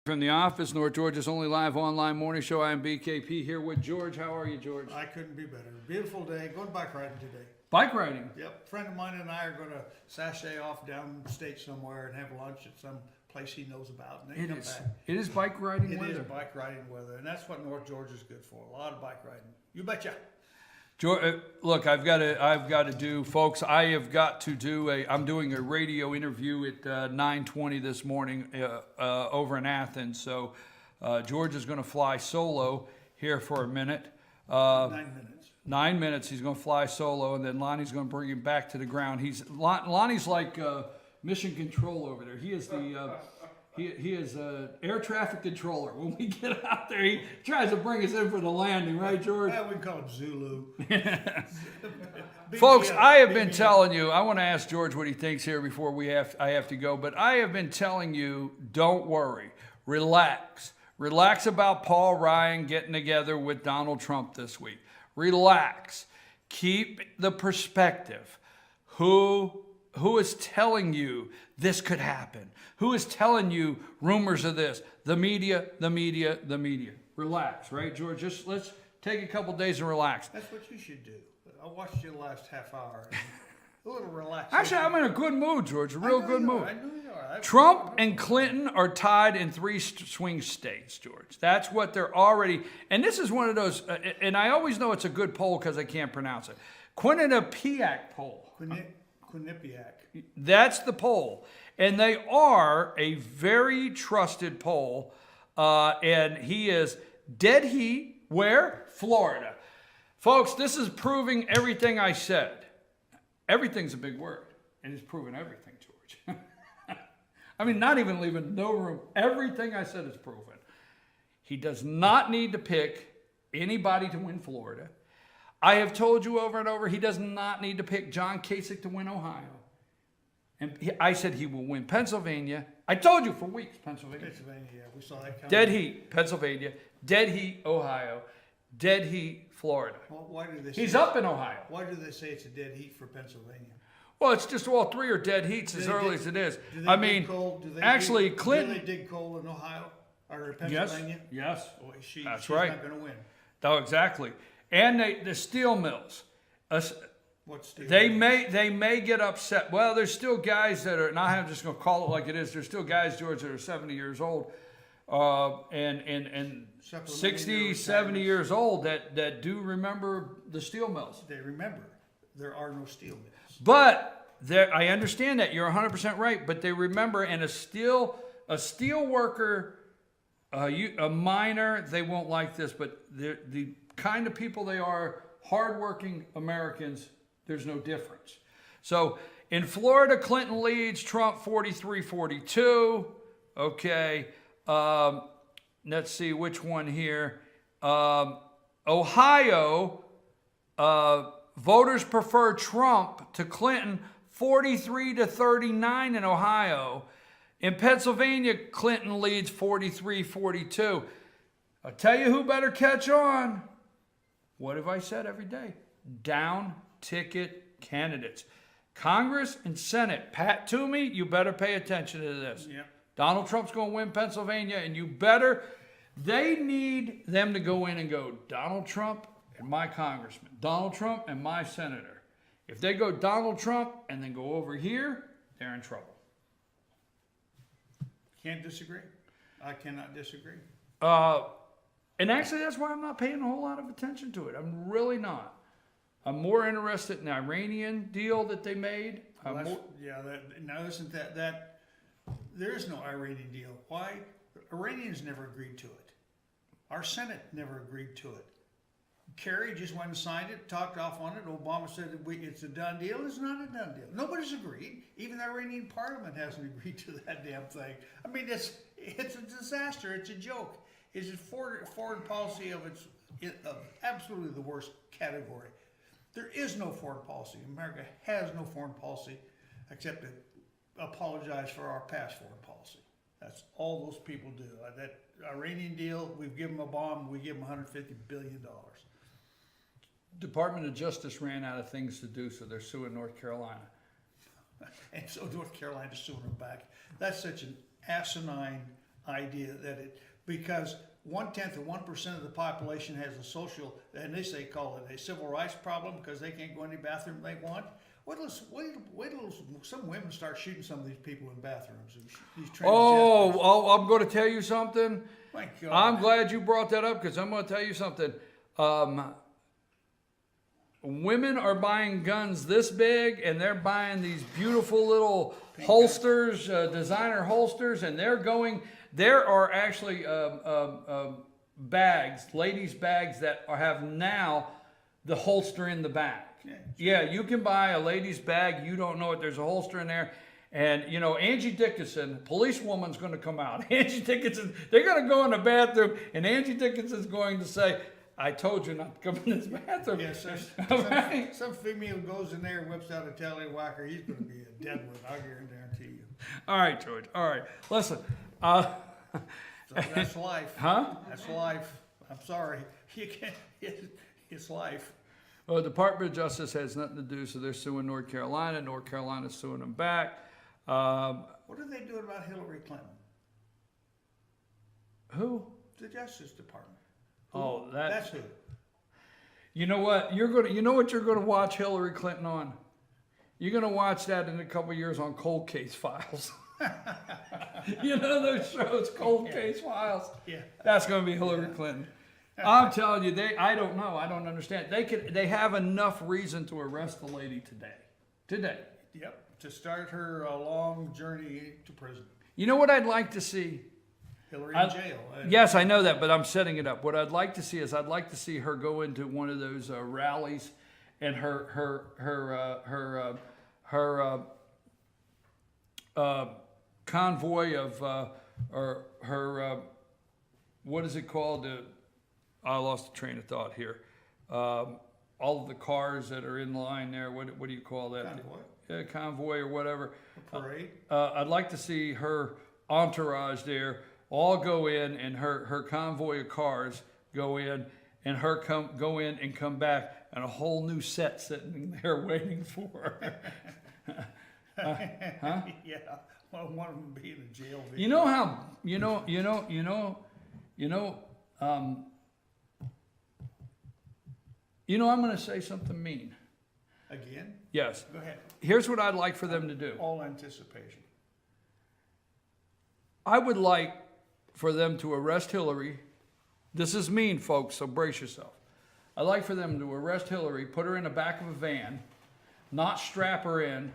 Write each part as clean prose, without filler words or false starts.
From the office, North Georgia's only live online morning show. I am BKP here with George. How are you, George? I couldn't be better. Beautiful day. Going bike riding today. Bike riding? Yep. A friend of mine and I are going to sashay off downstate somewhere and have lunch at some place he knows about, and then come back. It is bike riding weather. It is bike riding weather, and that's what North Georgia's good for. A lot of bike riding. You betcha. George, look, I've got to do, folks. I'm doing a radio interview at 9:20 this morning over in Athens. So George is going to fly solo here for a minute. 9 minutes. 9 minutes. He's going to fly solo, and then Lonnie's going to bring him back to the ground. Lonnie's like mission control over there. He is the He is an air traffic controller. When we get out there, he tries to bring us in for the landing, right, George? Yeah, we can call him Zulu. Folks, I have been telling you, I want to ask George what he thinks here before I have to go, but I have been telling you, don't worry. Relax. Relax about Paul Ryan getting together with Donald Trump this week. Relax. Keep the perspective. Who is telling you this could happen? Who is telling you rumors of this? The media, the media, the media. Relax, right, George? Just let's take a couple days and relax. That's what you should do. I watched you the last half hour. A little relaxed. Actually, I'm in a good mood, George. A real good mood. I know you are. Trump and Clinton are tied in 3 swing states, George. That's what they're already. And this is one of those, and I always know it's a good poll because I can't pronounce it. Quinnipiac poll. Quinnipiac. That's the poll. And they are a very trusted poll. And he is dead heat. Where? Florida. Folks, this is proving everything I said. Everything's a big word. And it's proven everything, George. I mean, not even leaving no room. Everything I said is proven. He does not need to pick anybody to win Florida. I have told you over and over, he does not need to pick John Kasich to win Ohio. And I said he will win Pennsylvania. I told you for weeks, Pennsylvania. Pennsylvania, yeah, we saw that coming. Dead heat, Pennsylvania. Dead heat, Ohio. Dead heat, Florida. Well, why do they say He's up in Ohio. Why do they say it's a dead heat for Pennsylvania? Well, it's just all 3 are dead heats as early as it is. I mean, Clinton. Do they dig coal in Ohio or Pennsylvania? Yes. Well, she's That's right. not going to win. Oh, exactly. And the steel mills. What steel They mills? may get upset. Well, there's still guys that are, and I'm just going to call it like it is. There's still guys, George, that are 70 years old, and 60, 70 years old that do remember the steel mills. They remember there are no steel mills. But I understand that you're 100% right. But they remember, and a steel worker, a miner, they won't like this, but the kind of people they are, hardworking Americans, there's no difference. So in Florida, Clinton leads, Trump 43-42. Okay. Let's see which one here. Ohio, voters prefer Trump to Clinton, 43-39 in Ohio. In Pennsylvania, Clinton leads 43-42. I'll tell you who better catch on. What have I said every day? Down ticket candidates. Congress and Senate. Pat Toomey, you better pay attention to this. Yeah. Donald Trump's going to win Pennsylvania, and they need them to go in and go, Donald Trump and my congressman, Donald Trump and my senator. If they go Donald Trump and then go over here, they're in trouble. Can't disagree. I cannot disagree. And actually, that's why I'm not paying a whole lot of attention to it. I'm really not. I'm more interested in the Iranian deal that they made. Now isn't that there is no Iranian deal. Why? Iranians never agreed to it. Our Senate never agreed to it. Kerry just went and signed it, talked off on it. Obama said it's a done deal. It's not a done deal. Nobody's agreed. Even the Iranian parliament hasn't agreed to that damn thing. I mean, it's a disaster. It's a joke. It's a foreign policy of absolutely the worst category. There is no foreign policy. America has no foreign policy except to apologize for our past foreign policy. That's all those people do. That Iranian deal, we've given them a bomb, we give them $150 billion. Department of Justice ran out of things to do, so they're suing North Carolina. And so North Carolina's suing them back. That's such an asinine idea that because 1/10 of 1% of the population has a social, and they call it a civil rights problem because they can't go in any bathroom they want. Wait till some women start shooting some of these people in bathrooms. These transgenders. I'm going to tell you something. My God. I'm glad you brought that up because I'm going to tell you something. Women are buying guns this big, and they're buying these beautiful little holsters, designer holsters, and there are actually bags, ladies' bags that have now the holster in the back. Yeah, you can buy a lady's bag. You don't know it. There's a holster in there. And, you know, Angie Dickinson, policewoman's going to come out. Angie Dickinson, they're going to go in the bathroom, and Angie Dickinson's going to say, I told you not to come in this bathroom. Yes, some female goes in there and whips out a tallywhacker. He's going to be a dead one, I guarantee you. All right, George. All right. Listen. So that's life. Huh? That's life. I'm sorry. You can't. It's life. Well, the Department of Justice has nothing to do, so they're suing North Carolina. North Carolina's suing them back. What are they doing about Hillary Clinton? Who? The Justice Department. Oh, that's who. You know what? You know what you're gonna watch Hillary Clinton on? You're gonna watch that in a couple of years on Cold Case Files. You know those shows, Cold Case Files? Yeah. That's gonna be Hillary Clinton. I'm telling you, I don't know. I don't understand. They have enough reason to arrest the lady today. Yep. To start her long journey to prison. You know what I'd like to see? Hillary in jail. Yes, I know that, but I'm setting it up. What I'd like to see is I'd like to see her go into one of those rallies, and her convoy of or her what is it called? I lost the train of thought here. All of the cars that are in line there. What do you call that? Convoy. Convoy or whatever. A parade. I'd like to see her entourage there all go in, and her convoy of cars go in, and her go in and come back, and a whole new set sitting there waiting for her. Huh? Yeah. Well, one of them being in jail. You know how I'm going to say something mean. Again? Yes. Go ahead. Here's what I'd like for them to do. All anticipation. I would like for them to arrest Hillary. This is mean, folks, so brace yourself. I'd like for them to arrest Hillary, put her in the back of a van, not strap her in,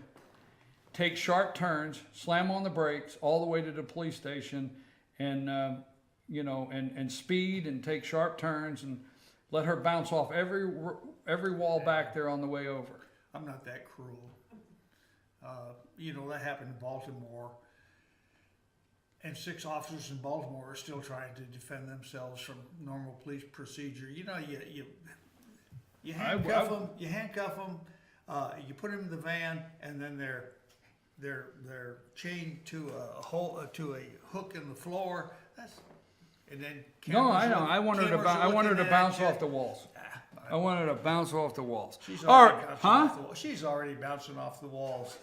take sharp turns, slam on the brakes all the way to the police station, and and speed and take sharp turns and let her bounce off every wall back there on the way over. I'm not that cruel. That happened in Baltimore. And 6 officers in Baltimore are still trying to defend themselves from normal police procedure. You handcuff them. You handcuff them. You put them in the van, and then they're chained to a hook in the floor. And then no, I know. I want her to bounce off the walls. I want her to bounce off the walls. She's already bouncing off the walls.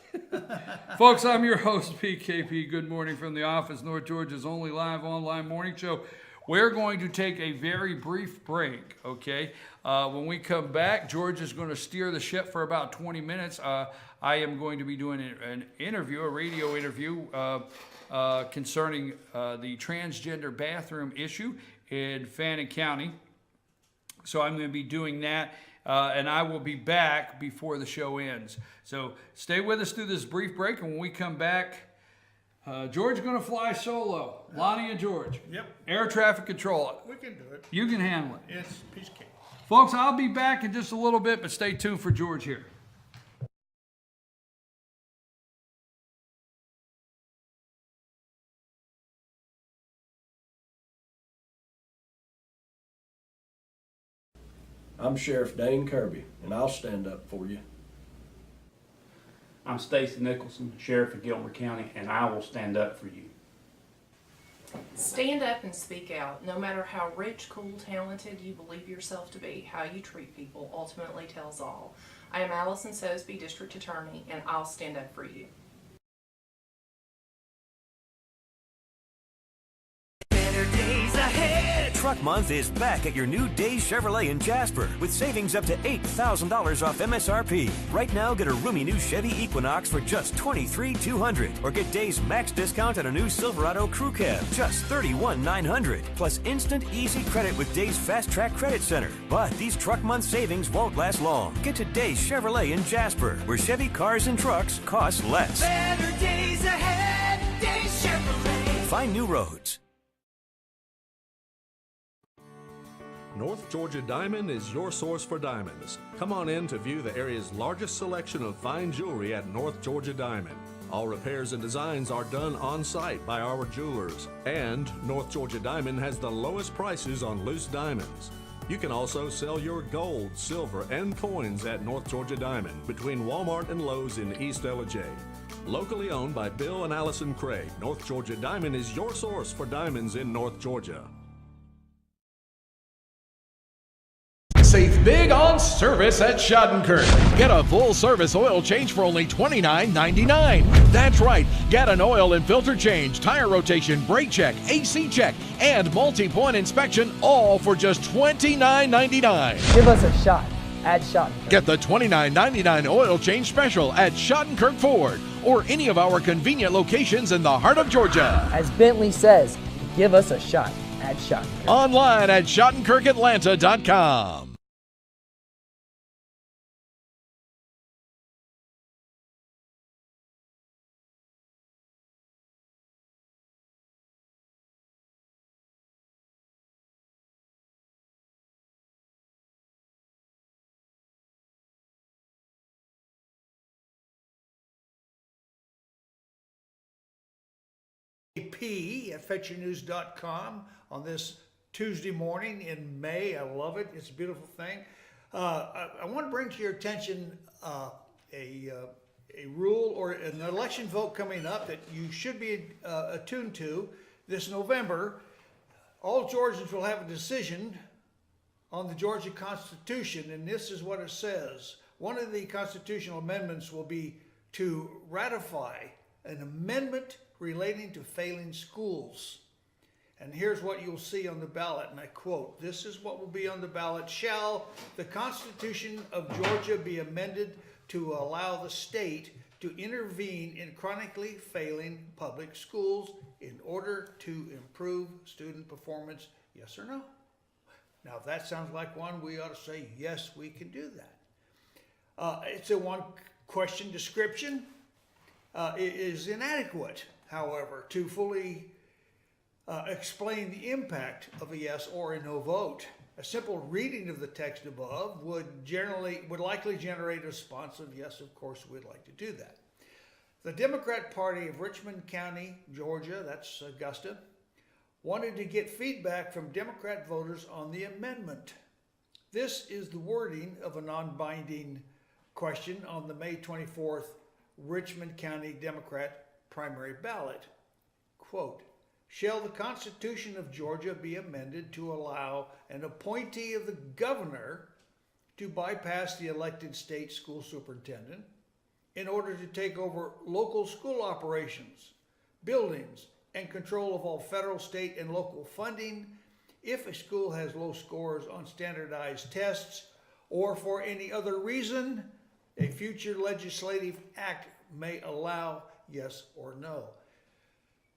Folks, I'm your host, PKP. Good morning from the office, North Georgia's only live online morning show. We're going to take a very brief break, okay? When we come back, George is going to steer the ship for about 20 minutes. I am going to be doing an interview, a radio interview, concerning the transgender bathroom issue in Fannin County. So I'm going to be doing that, and I will be back before the show ends. So stay with us through this brief break, and when we come back, George is going to fly solo. Lonnie and George. Yep. Air traffic control. We can do it. You can handle it. It's piece of cake. Folks, I'll be back in just a little bit, but stay tuned for George here. I'm Sheriff Dane Kirby, and I'll stand up for you. I'm Stacy Nicholson, Sheriff of Gilmer County, and I will stand up for you. Stand up and speak out. No matter how rich, cool, talented you believe yourself to be, how you treat people ultimately tells all. I am Allison Sosby, District Attorney, and I'll stand up for you. Truck Month is back at your new Days Chevrolet in Jasper with savings up to $8,000 off MSRP. Right now, get a roomy new Chevy Equinox for just $23,200, or get Days max discount on a new Silverado Crew Cab, just $31,900, plus instant easy credit with Days Fast Track Credit Center. But these Truck Month savings won't last long. Get to Days Chevrolet in Jasper, where Chevy cars and trucks cost less. Better days ahead, Days Chevrolet. Find new roads. North Georgia Diamond is your source for diamonds. Come on in to view the area's largest selection of fine jewelry at North Georgia Diamond. All repairs and designs are done on site by our jewelers. And North Georgia Diamond has the lowest prices on loose diamonds. You can also sell your gold, silver, and coins at North Georgia Diamond between Walmart and Lowe's in East Ellijay. Locally owned by Bill and Allison Craig, North Georgia Diamond is your source for diamonds in North Georgia. Save big on service at Schadenkirk. Get a full service oil change for only $29.99. That's right. Get an oil and filter change, tire rotation, brake check, AC check, and multi-point inspection, all for just $29.99. Give us a shot at Schadenkirk. Get the $29.99 oil change special at Schadenkirk Ford or any of our convenient locations in the heart of Georgia. As Bentley says, give us a shot at Schadenkirk. Online at SchadenkirkAtlanta.com. At FetcherNews.com on this Tuesday morning in May. I love it. It's a beautiful thing. I want to bring to your attention a rule or an election vote coming up that you should be attuned to this November. All Georgians will have a decision on the Georgia Constitution, and this is what it says. One of the constitutional amendments will be to ratify an amendment relating to failing schools. And here's what you'll see on the ballot, and I quote, "This is what will be on the ballot. Shall the Constitution of Georgia be amended to allow the state to intervene in chronically failing public schools in order to improve student performance, yes or no?" Now, if that sounds like one, we ought to say, yes, we can do that. It's a one-question description. It is inadequate, however, to fully explain the impact of a yes or a no vote. A simple reading of the text above would likely generate a response of yes, of course, we'd like to do that. The Democrat Party of Richmond County, Georgia, that's Augusta, wanted to get feedback from Democrat voters on the amendment. This is the wording of a non-binding question on the May 24th Richmond County Democrat primary ballot. Quote, "Shall the Constitution of Georgia be amended to allow an appointee of the governor to bypass the elected state school superintendent in order to take over local school operations, buildings, and control of all federal, state, and local funding if a school has low scores on standardized tests or for any other reason a future legislative act may allow, yes or no?"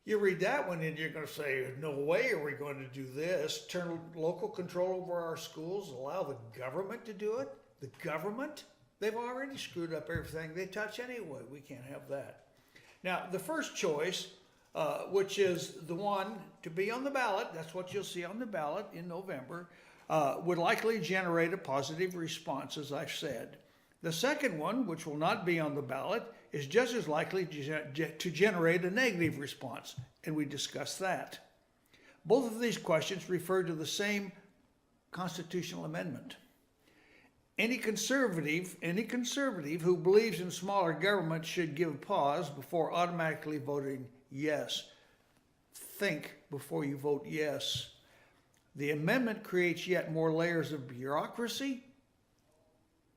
You read that one and you're going to say, no way are we going to do this. Turn local control over our schools, allow the government to do it. The government? They've already screwed up everything they touch anyway. We can't have that. Now, the first choice, which is the one to be on the ballot, that's what you'll see on the ballot in November, would likely generate a positive response, as I've said. The second one, which will not be on the ballot, is just as likely to generate a negative response, and we discussed that. Both of these questions refer to the same constitutional amendment. Any conservative who believes in smaller government should give pause before automatically voting yes. Think before you vote yes. The amendment creates yet more layers of bureaucracy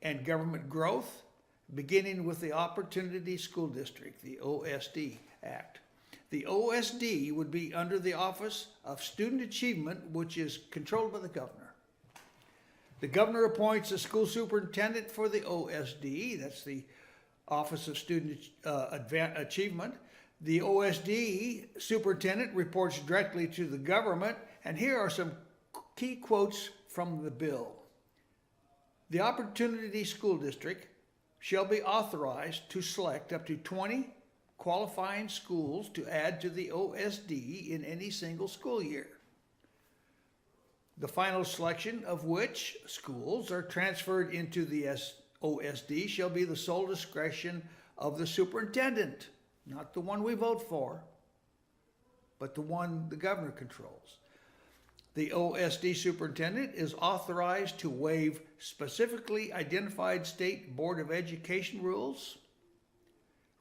and government growth, beginning with the Opportunity School District, the OSD Act. The OSD would be under the Office of Student Achievement, which is controlled by the governor. The governor appoints a school superintendent for the OSD, that's the Office of Student Achievement. The OSD superintendent reports directly to the government, and here are some key quotes from the bill. The Opportunity School District shall be authorized to select up to 20 qualifying schools to add to the OSD in any single school year. The final selection of which schools are transferred into the OSD shall be the sole discretion of the superintendent, not the one we vote for, but the one the governor controls. The OSD superintendent is authorized to waive specifically identified state Board of Education rules,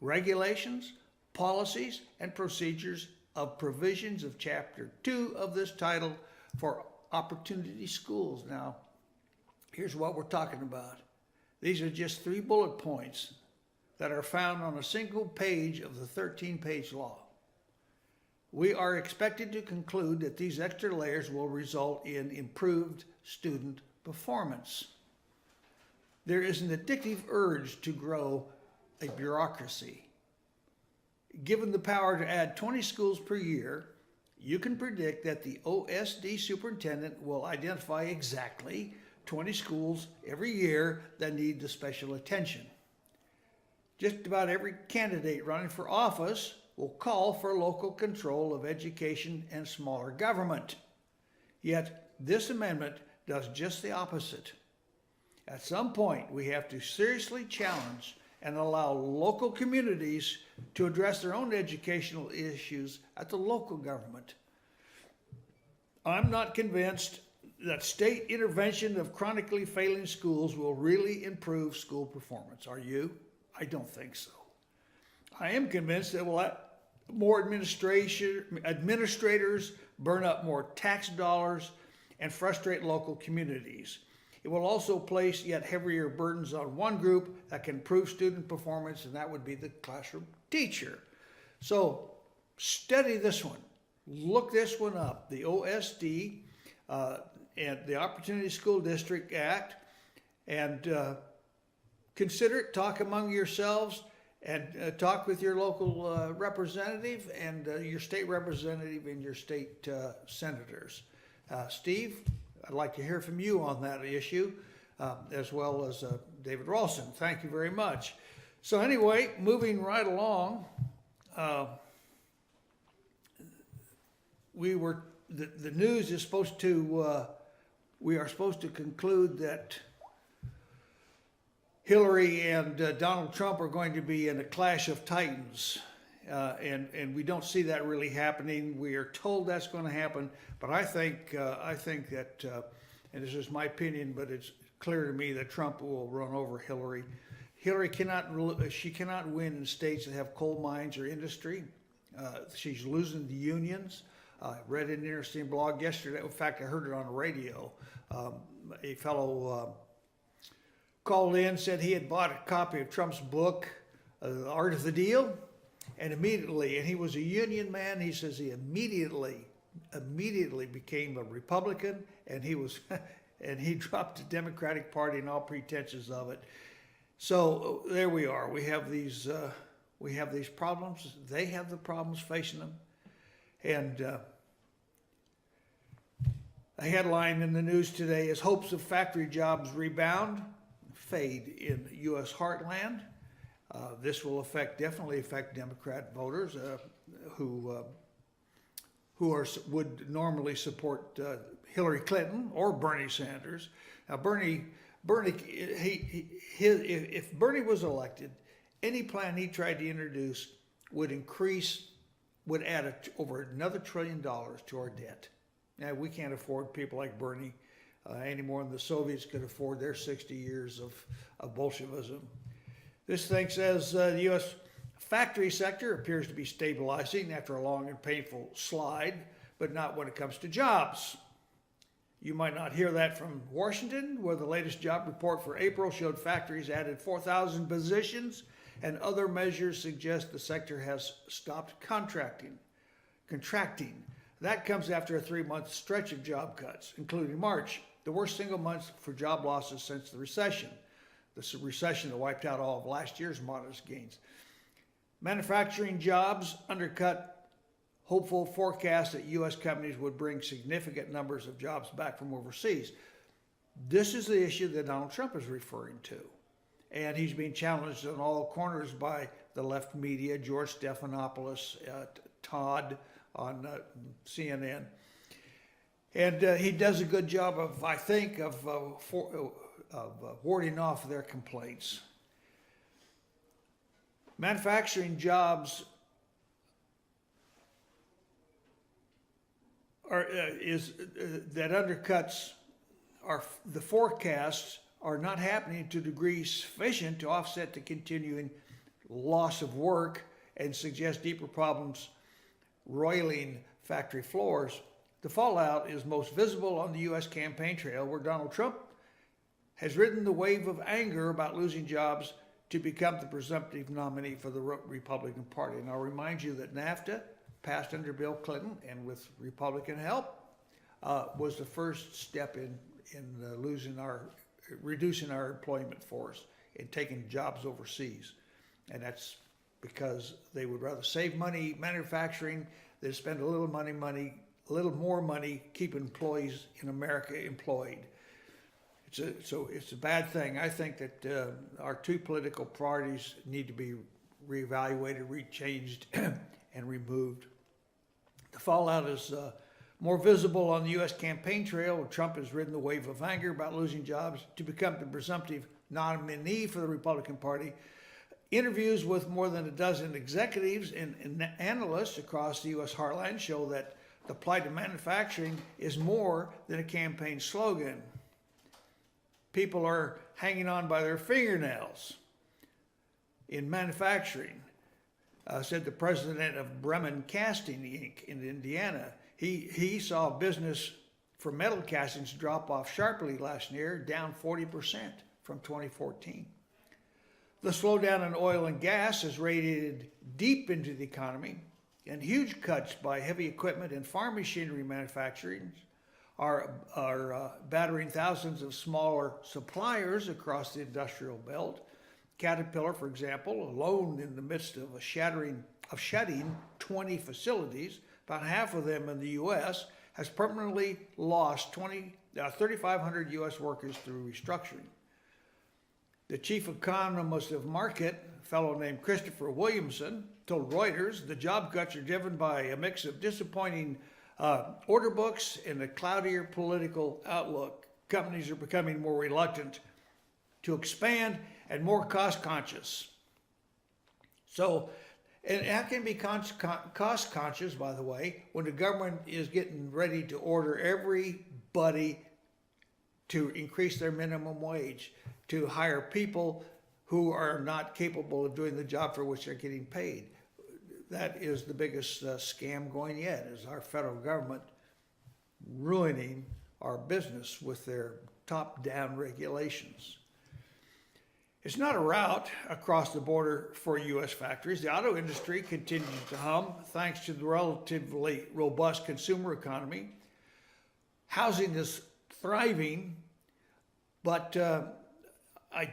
regulations, policies, and procedures of provisions of Chapter 2 of this title for Opportunity Schools. Now, here's what we're talking about. These are just 3 bullet points that are found on a single page of the 13-page law. We are expected to conclude that these extra layers will result in improved student performance. There is an addictive urge to grow a bureaucracy. Given the power to add 20 schools per year, you can predict that the OSD superintendent will identify exactly 20 schools every year that need the special attention. Just about every candidate running for office will call for local control of education and smaller government. Yet this amendment does just the opposite. At some point, we have to seriously challenge and allow local communities to address their own educational issues at the local government. I'm not convinced that state intervention of chronically failing schools will really improve school performance. Are you? I don't think so. I am convinced that we'll let more administrators burn up more tax dollars and frustrate local communities. It will also place yet heavier burdens on one group that can improve student performance, and that would be the classroom teacher. So study this one. Look this one up. The OSD and the Opportunity School District Act, and consider it. Talk among yourselves, and talk with your local representative and your state representative and your state senators. Steve, I'd like to hear from you on that issue, as well as David Ralston. Thank you very much. So anyway, moving right along, the news is supposed to, we are supposed to conclude that Hillary and Donald Trump are going to be in a clash of titans. And we don't see that really happening. We are told that's going to happen, but I think that, and this is my opinion, but it's clear to me that Trump will run over Hillary. Hillary cannot win in states that have coal mines or industry. She's losing the unions. I read an interesting blog yesterday. In fact, I heard it on the radio. A fellow called in, said he had bought a copy of Trump's book, The Art of the Deal. And immediately, and he was a union man, he says he immediately became a Republican, and he was, and he dropped the Democratic Party and all pretenses of it. So there we are. We have these problems. They have the problems facing them, and a headline in the news today is hopes of factory jobs rebound, fade in U.S. heartland. This will definitely affect Democrat voters who would normally support Hillary Clinton or Bernie Sanders. Now, if Bernie was elected, any plan he tried to introduce would add over another $1 trillion to our debt. Now, we can't afford people like Bernie any more than the Soviets could afford their 60 years of Bolshevism. This thing says the U.S. factory sector appears to be stabilizing after a long and painful slide, but not when it comes to jobs. You might not hear that from Washington, where the latest job report for April showed factories added 4,000 positions and other measures suggest the sector has stopped contracting. That comes after a 3-month stretch of job cuts, including March, the worst single month for job losses since the recession. The recession that wiped out all of last year's modest gains. Manufacturing jobs undercut hopeful forecasts that U.S. companies would bring significant numbers of jobs back from overseas. This is the issue that Donald Trump is referring to. And he's being challenged on all corners by the left media, George Stephanopoulos, Todd on CNN. And he does a good job of, I think, of warding off their complaints. Manufacturing jobs that undercuts the forecasts are not happening to a degree sufficient to offset the continuing loss of work and suggest deeper problems roiling factory floors. The fallout is most visible on the U.S. campaign trail, where Donald Trump has ridden the wave of anger about losing jobs to become the presumptive nominee for the Republican Party. And I'll remind you that NAFTA, passed under Bill Clinton and with Republican help, was the first step in reducing our employment force and taking jobs overseas. And that's because they would rather save money manufacturing than spend a little more money keeping employees in America employed. It's a bad thing. I think that our two political priorities need to be reevaluated, rechanged, and removed. The fallout is more visible on the U.S. campaign trail, where Trump has ridden the wave of anger about losing jobs to become the presumptive nominee for the Republican Party. Interviews with more than a dozen executives and analysts across the U.S. heartland show that the plight of manufacturing is more than a campaign slogan. People are hanging on by their fingernails in manufacturing, said the president of Bremen Casting Inc. in Indiana. He saw business for metal castings drop off sharply last year, down 40% from 2014. The slowdown in oil and gas has radiated deep into the economy, and huge cuts by heavy equipment and farm machinery manufacturing are battering thousands of smaller suppliers across the industrial belt. Caterpillar, for example, alone in the midst of shutting 20 facilities, about half of them in the U.S., has permanently lost 3,500 U.S. workers through restructuring. The chief economist of Market, a fellow named Christopher Williamson, told Reuters the job cuts are driven by a mix of disappointing order books and a cloudier political outlook. Companies are becoming more reluctant to expand and more cost conscious. So, and how can be cost conscious, by the way, when the government is getting ready to order everybody to increase their minimum wage, to hire people who are not capable of doing the job for which they're getting paid? That is the biggest scam going yet, is our federal government ruining our business with their top-down regulations. It's not a rout across the border for U.S. factories. The auto industry continues to hum thanks to the relatively robust consumer economy. Housing is thriving, but I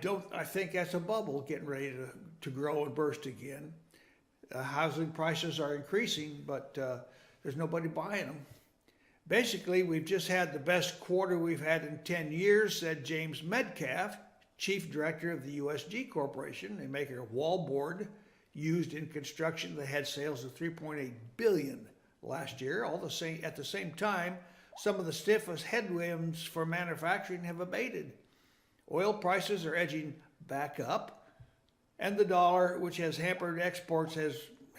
think that's a bubble getting ready to grow and burst again. Housing prices are increasing, but there's nobody buying them. Basically, we've just had the best quarter we've had in 10 years, said James Metcalf, chief director of the USG Corporation, a maker of wallboard used in construction that had sales of $3.8 billion last year. At the same time, some of the stiffest headwinds for manufacturing have abated. Oil prices are edging back up, and the dollar, which has hampered exports,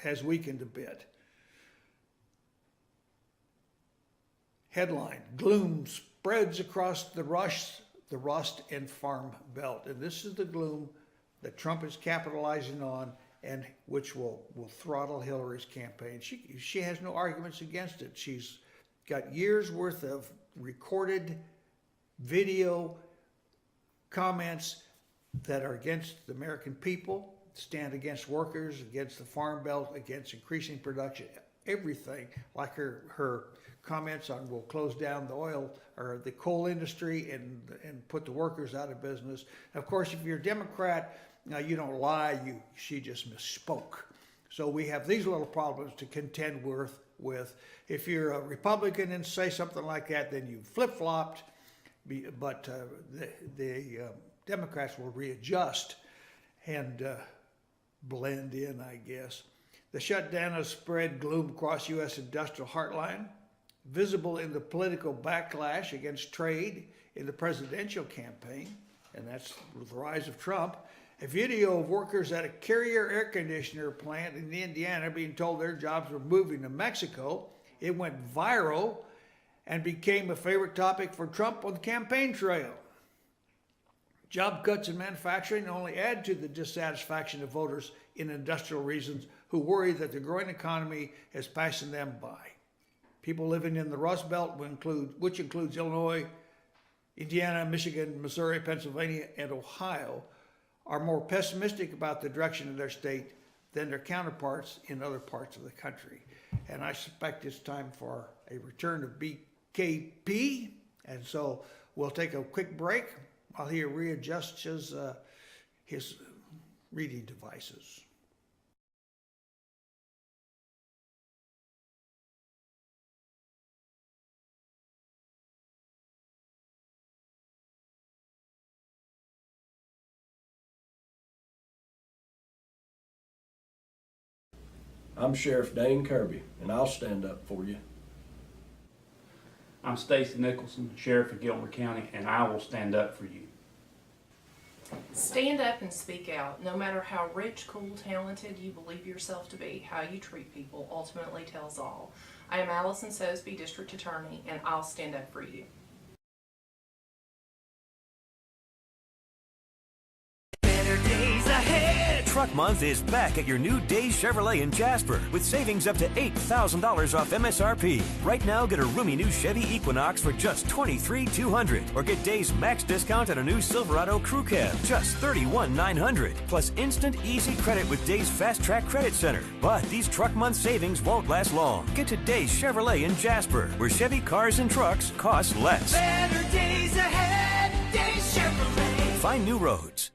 has weakened a bit. Headline: gloom spreads across the Rust and Farm Belt. And this is the gloom that Trump is capitalizing on, and which will throttle Hillary's campaign. She has no arguments against it. She's got years worth of recorded video comments that are against the American people, stand against workers, against the farm belt, against increasing production, everything, like her comments on we'll close down the oil or the coal industry and put the workers out of business. Of course, if you're a Democrat, you don't lie, she just misspoke. So we have these little problems to contend with. If you're a Republican and say something like that, then you flip-flopped, but the Democrats will readjust and blend in, I guess. The shutdown has spread gloom across U.S. industrial heartland, visible in the political backlash against trade in the presidential campaign, and that's with the rise of Trump. A video of workers at a Carrier air conditioner plant in Indiana being told their jobs were moving to Mexico. It went viral and became a favorite topic for Trump on the campaign trail. Job cuts in manufacturing only add to the dissatisfaction of voters in industrial regions who worry that the growing economy is passing them by. People living in the Rust Belt, which includes Illinois, Indiana, Michigan, Missouri, Pennsylvania, and Ohio, are more pessimistic about the direction of their state than their counterparts in other parts of the country. And I suspect it's time for a return of BKP. And so we'll take a quick break while he readjusts his reading devices. I'm Sheriff Dane Kirby, and I'll stand up for you. I'm Stacy Nicholson, Sheriff of Gilmer County, and I will stand up for you. Stand up and speak out. No matter how rich, cool, talented you believe yourself to be, how you treat people ultimately tells all. I am Allison Sosby, District Attorney, and I'll stand up for you. Better days ahead. Truck Month is back at your new Days Chevrolet in Jasper with savings up to $8,000 off MSRP. Right now, get a roomy new Chevy Equinox for just $23,200, or get Days max discount on a new Silverado Crew Cab, just $31,900, plus instant easy credit with Days Fast Track Credit Center. But these Truck Month savings won't last long. Get to Days Chevrolet in Jasper, where Chevy cars and trucks cost less. Better days ahead. Days Chevrolet. Find new roads.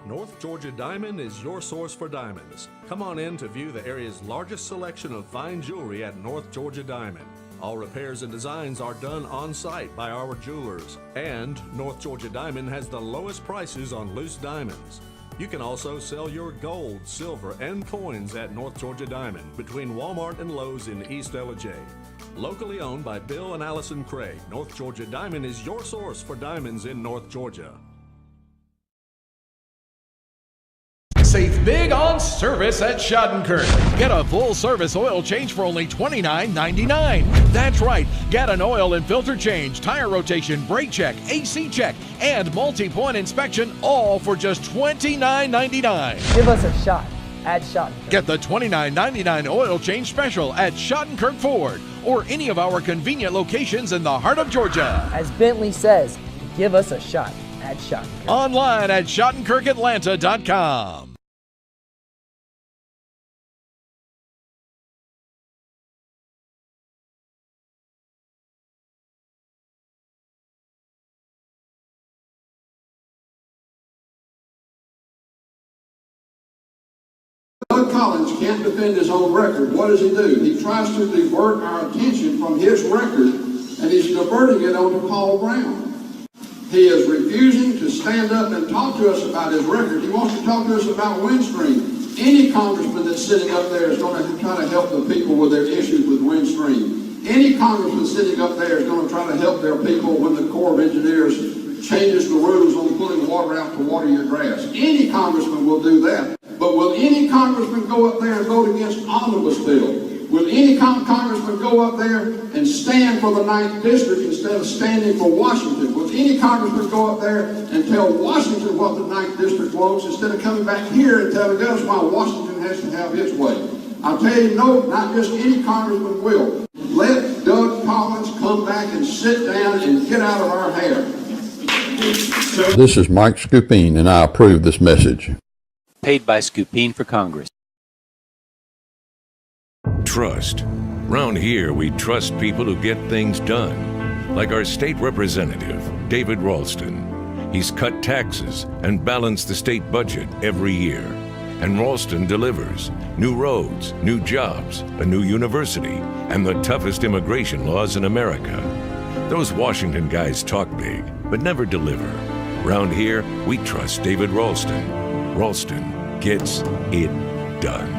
North Georgia Diamond is your source for diamonds. Come on in to view the area's largest selection of fine jewelry at North Georgia Diamond. All repairs and designs are done on site by our jewelers. And North Georgia Diamond has the lowest prices on loose diamonds. You can also sell your gold, silver, and coins at North Georgia Diamond between Walmart and Lowe's in East Ellijay. Locally owned by Bill and Allison Craig, North Georgia Diamond is your source for diamonds in North Georgia. Save big on service at Schadenkirk. Get a full service oil change for only $29.99. That's right. Get an oil and filter change, tire rotation, brake check, AC check, and multi-point inspection, all for just $29.99. Give us a shot at Schadenkirk. Get the $29.99 oil change special at Schadenkirk Ford or any of our convenient locations in the heart of Georgia. As Bentley says, give us a shot at Schadenkirk. Online at SchadenkirkAtlanta.com. Doug Collins can't defend his own record. What does he do? He tries to divert our attention from his record, and he's diverting it onto Paul Brown. He is refusing to stand up and talk to us about his record. He wants to talk to us about Windstream. Any congressman that's sitting up there is going to try to help the people with their issues with Windstream. Any congressman sitting up there is going to try to help their people when the Corps of Engineers changes the rules on putting water out to water your grass. Any congressman will do that. But will any congressman go up there and vote against omnibus bill? Will any congressman go up there and stand for the 9th District instead of standing for Washington? Will any congressman go up there and tell Washington what the 9th District wants instead of coming back here and telling us why Washington has to have its way? I'll tell you, no, not just any congressman will. Let Doug Collins come back and sit down and get out of our hair. This is Mike Scoopine, and I approve this message. Paid by Scoopine for Congress. Trust. Round here, we trust people who get things done. Like our state representative, David Ralston. He's cut taxes and balanced the state budget every year. And Ralston delivers. New roads, new jobs, a new university, and the toughest immigration laws in America. Those Washington guys talk big, but never deliver. Round here, we trust David Ralston. Ralston gets it done.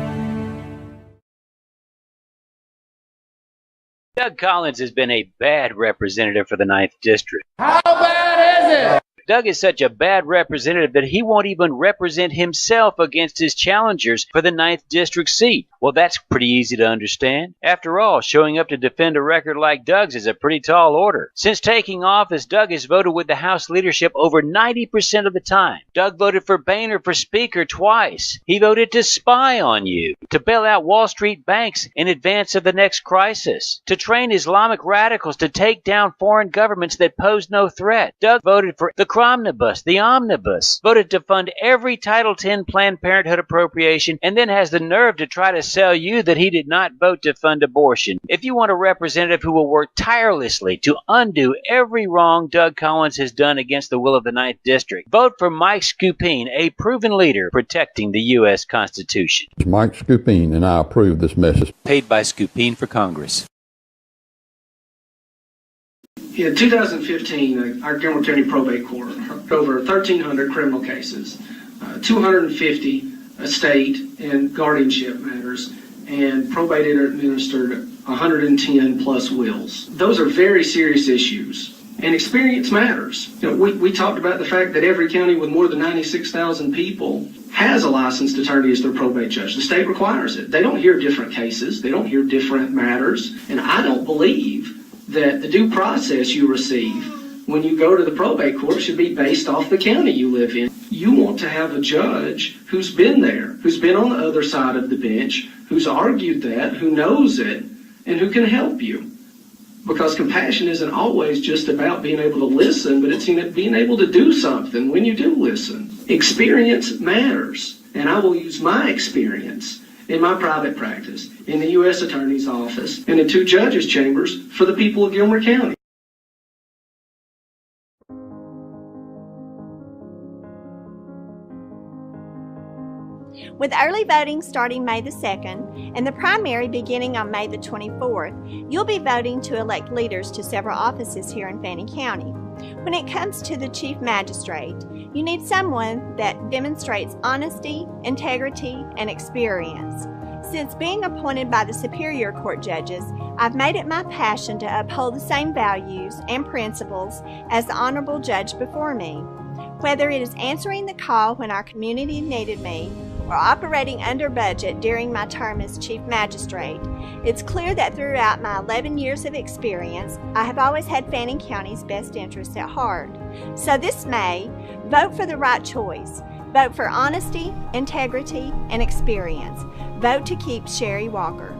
Doug Collins has been a bad representative for the 9th District. How bad is it? Doug is such a bad representative that he won't even represent himself against his challengers for the 9th District seat. Well, that's pretty easy to understand. After all, showing up to defend a record like Doug's is a pretty tall order. Since taking office, Doug has voted with the House leadership over 90% of the time. Doug voted for Boehner for Speaker twice. He voted to spy on you, to bail out Wall Street banks in advance of the next crisis, to train Islamic radicals to take down foreign governments that pose no threat. Doug voted for the Cromnibus, the Omnibus, voted to fund every Title X Planned Parenthood appropriation, and then has the nerve to try to sell you that he did not vote to fund abortion. If you want a representative who will work tirelessly to undo every wrong Doug Collins has done against the will of the 9th District, vote for Mike Scoopine, a proven leader protecting the U.S. Constitution. It's Mike Scoopine, and I approve this message. Paid by Scoopine for Congress. In 2015, our Gilmore County Probate Court heard over 1,300 criminal cases, 250 estate and guardianship matters, and probated or administered 110 plus wills. Those are very serious issues, and experience matters. We talked about the fact that every county with more than 96,000 people has a licensed attorney as their probate judge. The state requires it. They don't hear different cases. They don't hear different matters, and I don't believe that the due process you receive when you go to the probate court should be based off the county you live in. You want to have a judge who's been there, who's been on the other side of the bench, who's argued that, who knows it, and who can help you. Because compassion isn't always just about being able to listen, but it's being able to do something when you do listen. Experience matters, and I will use my experience in my private practice, in the U.S. Attorney's Office, and in 2 judges' chambers for the people of Gilmer County. With early voting starting May the 2nd and the primary beginning on May the 24th, you'll be voting to elect leaders to several offices here in Fannin County. When it comes to the Chief Magistrate, you need someone that demonstrates honesty, integrity, and experience. Since being appointed by the Superior Court judges, I've made it my passion to uphold the same values and principles as the Honorable Judge before me. Whether it is answering the call when our community needed me or operating under budget during my term as Chief Magistrate, it's clear that throughout my 11 years of experience, I have always had Fannin County's best interests at heart. So this May, vote for the right choice. Vote for honesty, integrity, and experience. Vote to keep Sherry Walker.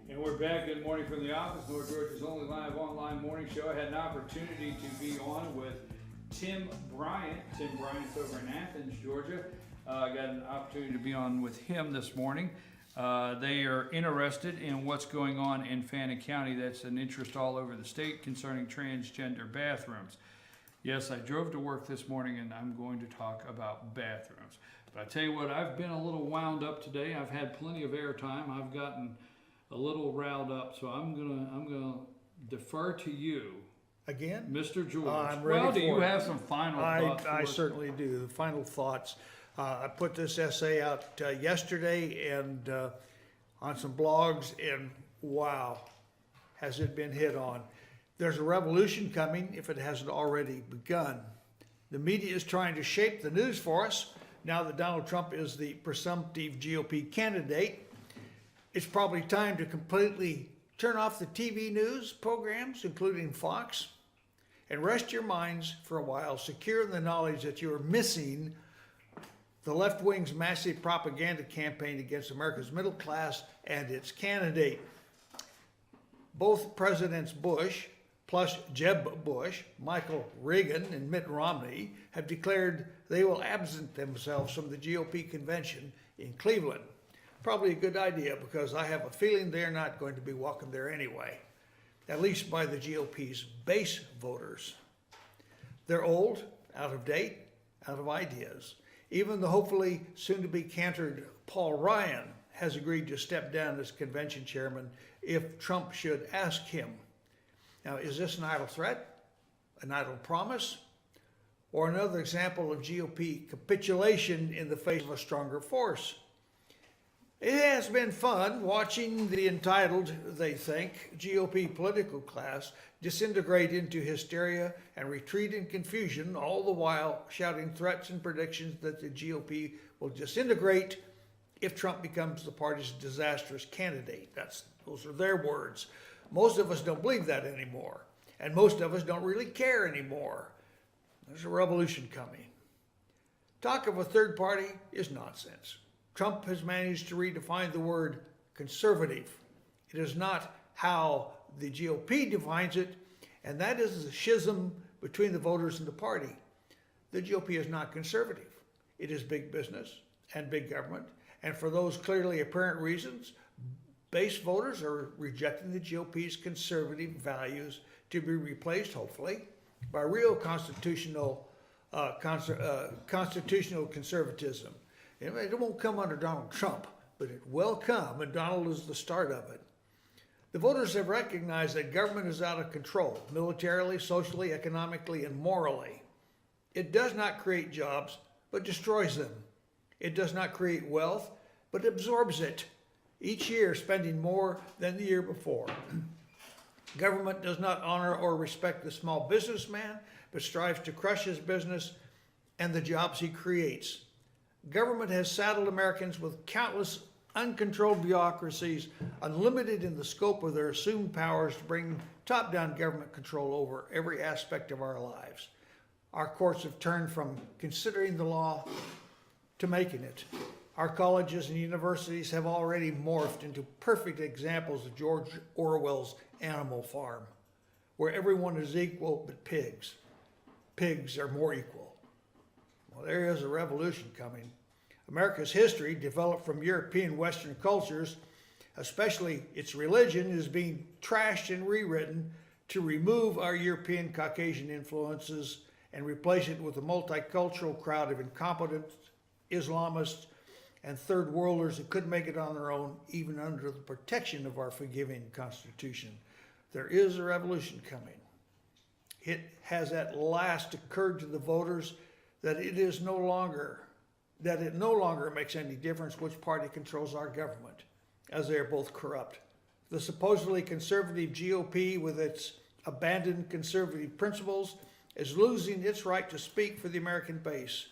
And we're back. Good morning from the office. North Georgia's only live online morning show. I had an opportunity to be on with Tim Bryant. Tim Bryant's over in Athens, Georgia. I got an opportunity to be on with him this morning. They are interested in what's going on in Fannin County. That's an interest all over the state concerning transgender bathrooms. Yes, I drove to work this morning and I'm going to talk about bathrooms. But I tell you what, I've been a little wound up today. I've had plenty of airtime. I've gotten a little riled up, so I'm gonna defer to you Again? Mr. George. I'm ready well, do for you it. have some final thoughts? I certainly do. The final thoughts. I put this essay out yesterday and on some blogs, and wow, has it been hit on. There's a revolution coming if it hasn't already begun. The media is trying to shape the news for us. Now that Donald Trump is the presumptive GOP candidate, it's probably time to completely turn off the TV news programs, including Fox, and rest your minds for a while, secure in the knowledge that you are missing the left wing's massive propaganda campaign against America's middle class and its candidate. Both Presidents Bush, plus Jeb Bush, Michael Reagan, and Mitt Romney have declared they will absent themselves from the GOP convention in Cleveland. Probably a good idea, because I have a feeling they're not going to be welcome there anyway, at least by the GOP's base voters. They're old, out of date, out of ideas. Even the hopefully soon-to-be cantored Paul Ryan has agreed to step down as convention chairman if Trump should ask him. Now, is this an idle threat, an idle promise, or another example of GOP capitulation in the face of a stronger force? It has been fun watching the entitled, they think, GOP political class disintegrate into hysteria and retreat in confusion, all the while shouting threats and predictions that the GOP will disintegrate if Trump becomes the party's disastrous candidate. Those are their words. Most of us don't believe that anymore, and most of us don't really care anymore. There's a revolution coming. Talk of a third party is nonsense. Trump has managed to redefine the word conservative. It is not how the GOP defines it, and that is the schism between the voters and the party. The GOP is not conservative. It is big business and big government, and for those clearly apparent reasons, base voters are rejecting the GOP's conservative values to be replaced, hopefully, by real constitutional conservatism. It won't come under Donald Trump, but it will come, and Donald is the start of it. The voters have recognized that government is out of control, militarily, socially, economically, and morally. It does not create jobs, but destroys them. It does not create wealth, but absorbs it, each year spending more than the year before. Government does not honor or respect the small businessman, but strives to crush his business and the jobs he creates. Government has saddled Americans with countless uncontrolled bureaucracies, unlimited in the scope of their assumed powers to bring top-down government control over every aspect of our lives. Our courts have turned from considering the law to making it. Our colleges and universities have already morphed into perfect examples of George Orwell's Animal Farm, where everyone is equal but pigs. Pigs are more equal. Well, there is a revolution coming. America's history, developed from European Western cultures, especially its religion, is being trashed and rewritten to remove our European Caucasian influences and replace it with a multicultural crowd of incompetent Islamists and third worlders who couldn't make it on their own, even under the protection of our forgiving Constitution. There is a revolution coming. It has at last occurred to the voters that it no longer makes any difference which party controls our government, as they are both corrupt. The supposedly conservative GOP, with its abandoned conservative principles, is losing its right to speak for the American base.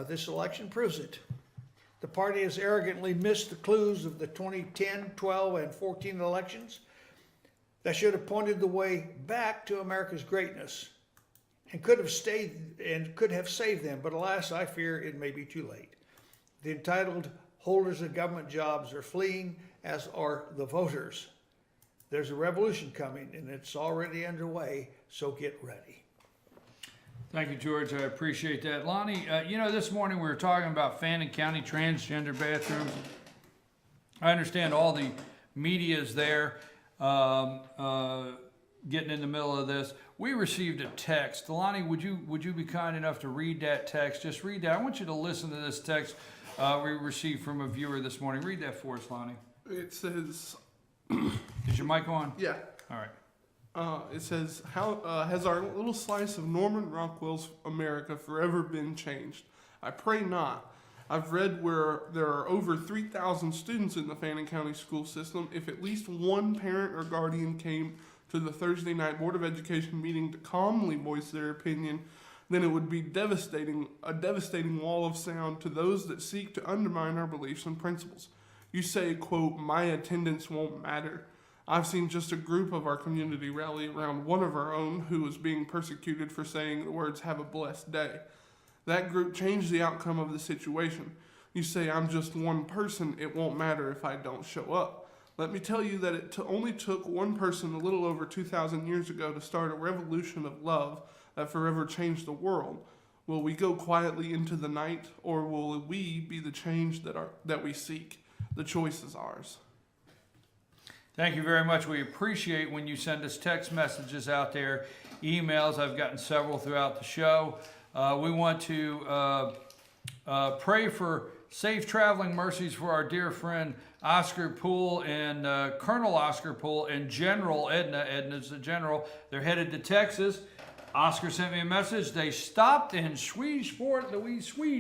This election proves it. The party has arrogantly missed the clues of the 2010, 12, and 14 elections that should have pointed the way back to America's greatness and could have saved them, but alas, I fear it may be too late. The entitled holders of government jobs are fleeing, as are the voters. There's a revolution coming, and it's already underway, so get ready. Thank you, George. I appreciate that. Lonnie, this morning we were talking about Fannin County transgender bathrooms. I understand all the media is there getting in the middle of this. We received a text. Lonnie, would you be kind enough to read that text? Just read that. I want you to listen to this text we received from a viewer this morning. Read that for us, Lonnie. It says... Is your mic on? Yeah. All right. It says, "How has our little slice of Norman Rockwell's America forever been changed? I pray not. I've read where there are over 3,000 students in the Fannin County school system. If at least one parent or guardian came to the Thursday night Board of Education meeting to calmly voice their opinion, then it would be a devastating wall of sound to those that seek to undermine our beliefs and principles. You say, quote, "My attendance won't matter." I've seen just a group of our community rally around one of our own who was being persecuted for saying the words, "Have a blessed day." That group changed the outcome of the situation. You say, "I'm just one person, it won't matter if I don't show up." Let me tell you that it only took one person a little over 2,000 years ago to start a revolution of love that forever changed the world. Will we go quietly into the night, or will we be the change that we seek? The choice is ours. Thank you very much. We appreciate when you send us text messages out there, emails. I've gotten several throughout the show. We want to pray for safe traveling mercies for our dear friend Oscar Poole and Colonel Oscar Poole and General Edna. Edna's the general. They're headed to Texas. Oscar sent me a message. They stopped in Shreveport, Louisiana.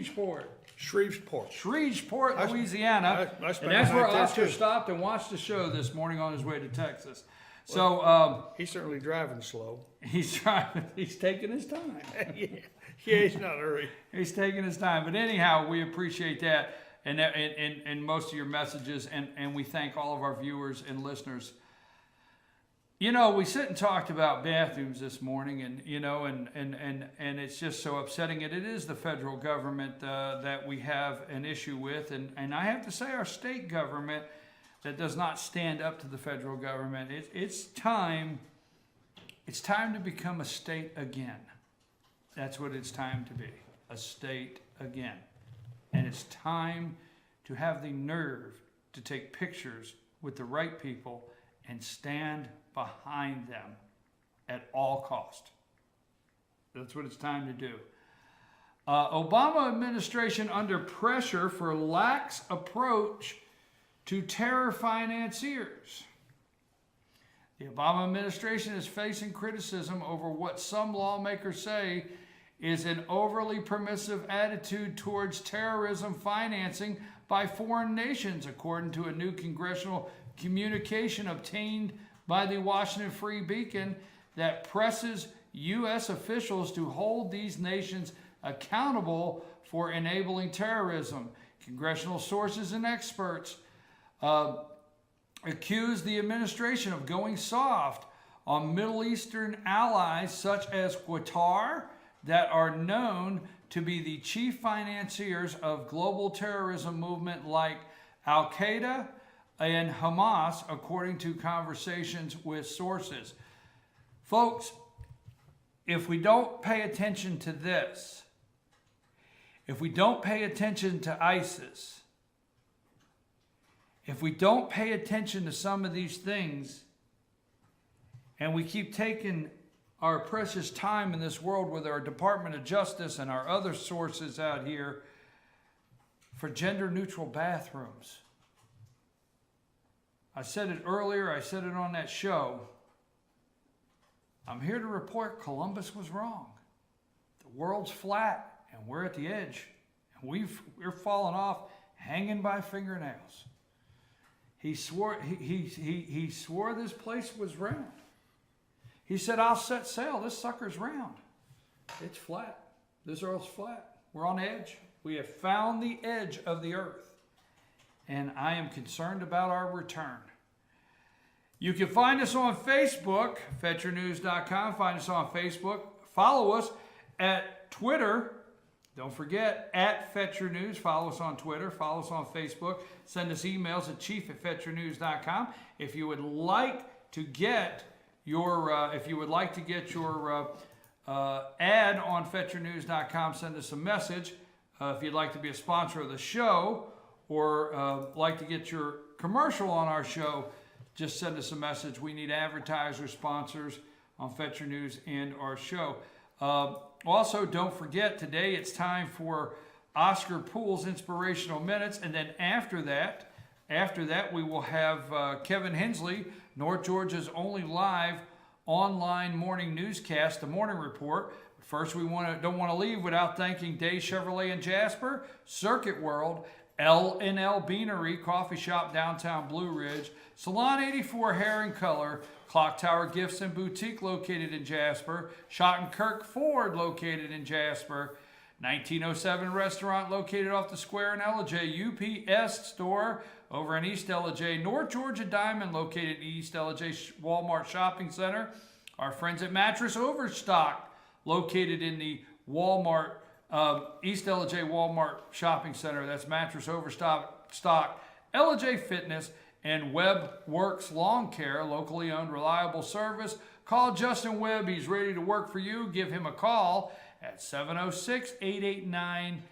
I spent And that's the where night there, Oscar too. stopped and watched the show this morning on his way to Texas. So He's certainly driving slow. he's trying. He's taking his time. Yeah, he's not in a hurry. He's taking his time. But anyhow, we appreciate that and most of your messages, and we thank all of our viewers and listeners. You know, we sit and talked about bathrooms this morning, and you know, and it's just so upsetting. And it is the federal government that we have an issue with, and I have to say, our state government that does not stand up to the federal government. It's time. It's time to become a state again. That's what it's time to be, a state again. And it's time to have the nerve to take pictures with the right people and stand behind them at all cost. That's what it's time to do. Obama administration under pressure for lax approach to terror financiers. The Obama administration is facing criticism over what some lawmakers say is an overly permissive attitude towards terrorism financing by foreign nations, according to a new congressional communication obtained by the Washington Free Beacon that presses U.S. officials to hold these nations accountable for enabling terrorism. Congressional sources and experts accuse the administration of going soft on Middle Eastern allies such as Qatar that are known to be the chief financiers of global terrorism movement like Al-Qaeda and Hamas, according to conversations with sources. Folks, if we don't pay attention to this, if we don't pay attention to ISIS, if we don't pay attention to some of these things, and we keep taking our precious time in this world with our Department of Justice and our other sources out here for gender-neutral bathrooms. I said it earlier, I said it on that show. I'm here to report Columbus was wrong. The world's flat, and we're at the edge. And we're falling off, hanging by fingernails. He swore this place was round. He said, "I'll set sail. This sucker's round. It's flat. This earth's flat. We're on edge. We have found the edge of the earth. And I am concerned about our return." You can find us on Facebook, FetcherNews.com. Find us on Facebook. Follow us at Twitter. Don't forget, at Fetcher News. Follow us on Twitter. Follow us on Facebook. Send us emails at chief@FetcherNews.com. If you would like to get your ad on FetcherNews.com, send us a message. If you'd like to be a sponsor of the show or like to get your commercial on our show, just send us a message. We need advertisers, sponsors on Fetcher News and our show. Also, don't forget, today it's time for Oscar Poole's Inspirational Minutes. And then after that, we will have Kevin Hensley, North Georgia's only live online morning newscast, the Morning Report. First, we don't want to leave without thanking Day Chevrolet in Jasper, Circuit World, L&L Beanery, Coffee Shop downtown Blue Ridge, Salon 84 Hair and Color, Clock Tower Gifts and Boutique located in Jasper, Schottenkirk Ford located in Jasper, 1907 Restaurant located off the square in Ellijay, UPS Store over in East Ellijay, North Georgia Diamond located in East Ellijay Walmart Shopping Center, our friends at Mattress Overstock located in the Walmart, East Ellijay Walmart Shopping Center. That's Mattress Overstock, Ellijay Fitness, and Webb Works Lawn Care, locally owned, reliable service. Call Justin Webb. He's ready to work for you. Give him a call at 706-889-4893,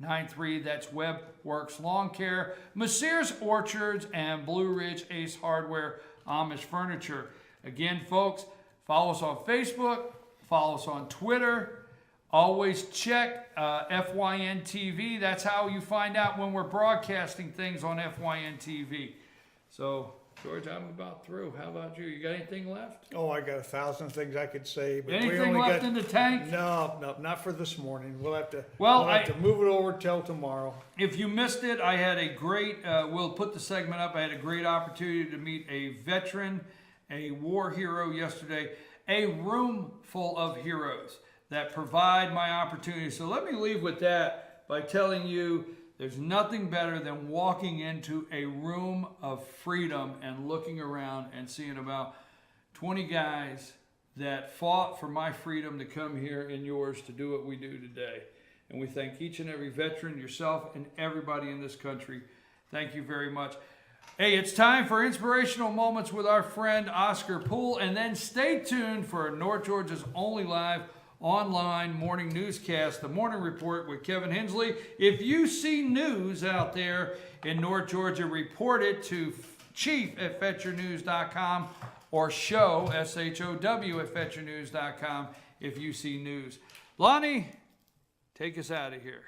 706-889-4893. That's Webb Works Lawn Care, Messrs. Orchards, and Blue Ridge Ace Hardware Amish Furniture. Again, folks, follow us on Facebook, follow us on Twitter. Always check FYN TV. That's how you find out when we're broadcasting things on FYN TV. So, George, I'm about through. How about you? You got anything left? Oh, I got 1,000 things I could say. But Anything we only left got, in the tank? No, not for this morning. We'll have to, Well, we'll have to move it over till tomorrow. If you missed it, I had a great, we'll put the segment up. I had a great opportunity to meet a veteran, a war hero yesterday, a room full of heroes that provide my opportunity. So let me leave with that by telling you there's nothing better than walking into a room of freedom and looking around and seeing about 20 guys that fought for my freedom to come here and yours to do what we do today. And we thank each and every veteran, yourself, and everybody in this country. Thank you very much. Hey, it's time for Inspirational Moments with our friend Oscar Poole, and then stay tuned for North Georgia's only live online morning newscast, The Morning Report with Kevin Hensley. If you see news out there in North Georgia, report it to chief@fetchernews.com or show, SHOW, @fetchernews.com if you see news. Lonnie, take us out of here.